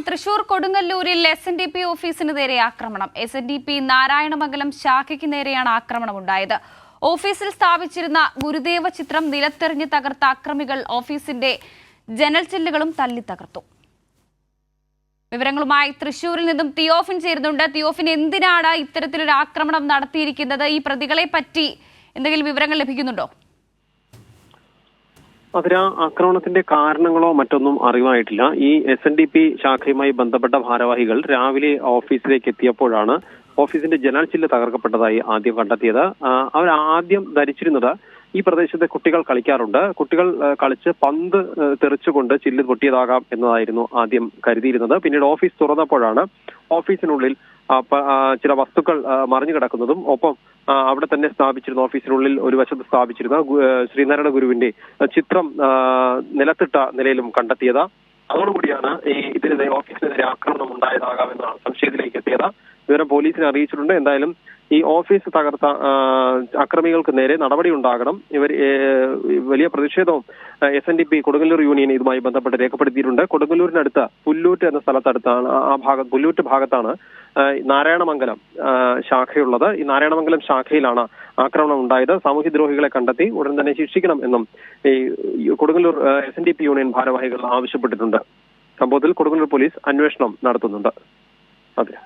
തൃശൂർ കൊടുങ്ങല്ലൂരിൽ SNDP ഓഫീസിന് നേരെ ആക്രമണം. SNDP നാരായണമംഗലം ശാഖയ്ക്ക് നേരെയാണ് ആക്രമണമുണ്ടായത്. ഓഫീസിൽ സ്ഥാപിച്ചിരുന്ന ഗുരുദേവ ചിത്രം നിലത്തെറിഞ്ഞ് തകർത്ത അക്രമികൾ ഓഫീസിന്റെ ജനൽ ചില്ലുകളും തല്ലി തകർത്തു. വിവരങ്ങളുമായി തൃശൂരിൽ നിന്നും തിയോഫിൻ ചേരുന്നുണ്ട്. തിയോഫിൻ, എന്തിനാണ് ഇത്തരത്തിലൊരു ആക്രമണം നടത്തിയിരിക്കുന്നത്? ഈ പ്രതികളെ പറ്റി എന്തെങ്കിലും വിവരങ്ങൾ ലഭിക്കുന്നുണ്ടോ? അതിന് ആക്രമണത്തിന്റെ കാരണങ്ങളോ മറ്റൊന്നും അറിവായിട്ടില്ല. ഈ SNDP ശാഖയുമായി ബന്ധപ്പെട്ട ഭാരവാഹികൾ രാവിലെ ഓഫീസിലേക്ക് എത്തിയപ്പോഴാണ് ഓഫീസിന്റെ ജനൽ ചില്ല് തകർക്കപ്പെട്ടതായി ആദ്യം കണ്ടെത്തിയത്. അവർ ആദ്യം ധരിച്ചിരുന്നത് ഈ പ്രദേശത്തെ കുട്ടികൾ കളിക്കാറുണ്ട്, കുട്ടികൾ കളിച്ച് പന്ത് തെറിച്ചുകൊണ്ട് ചില്ല് പൊട്ടിയതാകാം എന്നതായിരുന്നു ആദ്യം കരുതിയിരുന്നത്. പിന്നീട് ഓഫീസ് തുറന്നപ്പോഴാണ് ഓഫീസിനുള്ളിൽ ചില വസ്തുക്കൾ മറിഞ്ഞു കിടക്കുന്നതും ഒപ്പം അവിടെ തന്നെ സ്ഥാപിച്ചിരുന്ന ഓഫീസിനുള്ളിൽ ഒരു വശത്ത് സ്ഥാപിച്ചിരുന്ന ശ്രീനാരായണ ഗുരുവിന്റെ ചിത്രം നിലത്തിട്ട നിലയിലും കണ്ടെത്തിയത്. അതോടുകൂടിയാണ് ഇതിനെതിരെ ഓഫീസിനെതിരെ ആക്രമണം ഉണ്ടായതാകാമെന്നാണ് സംശയത്തിലേക്ക് എത്തിയത്. വിവരം പോലീസിനെ അറിയിച്ചിട്ടുണ്ട്. എന്തായാലും ഈ ഓഫീസ് തകർത്ത അക്രമികൾക്ക് നേരെ നടപടി ഉണ്ടാകണം. ഇവർ വലിയ പ്രതിഷേധവും SNDP കൊടുങ്ങല്ലൂർ യൂണിയൻ ഇതുമായി ബന്ധപ്പെട്ട് രേഖപ്പെടുത്തിയിട്ടുണ്ട്. കൊടുങ്ങല്ലൂരിനടുത്ത് പുല്ലൂറ്റ് എന്ന സ്ഥലത്തടുത്താണ് പുല്ലൂറ്റ് ഭാഗത്താണ് നാരായണമംഗലം ശാഖയുള്ളത്. ഈ നാരായണമംഗലം ശാഖയിലാണ് ആക്രമണം ഉണ്ടായത്. സാമൂഹ്യദ്രോഹികളെ കണ്ടെത്തി ഉടൻ തന്നെ ശിക്ഷിക്കണം എന്നും ഈ കൊടുങ്ങല്ലൂർ SNDP യൂണിയൻ ഭാരവാഹികൾ ആവശ്യപ്പെട്ടിട്ടുണ്ട്. സംഭവത്തിൽ കൊടുങ്ങല്ലൂർ പോലീസ് അന്വേഷണം നടത്തുന്നുണ്ട്. അതെ.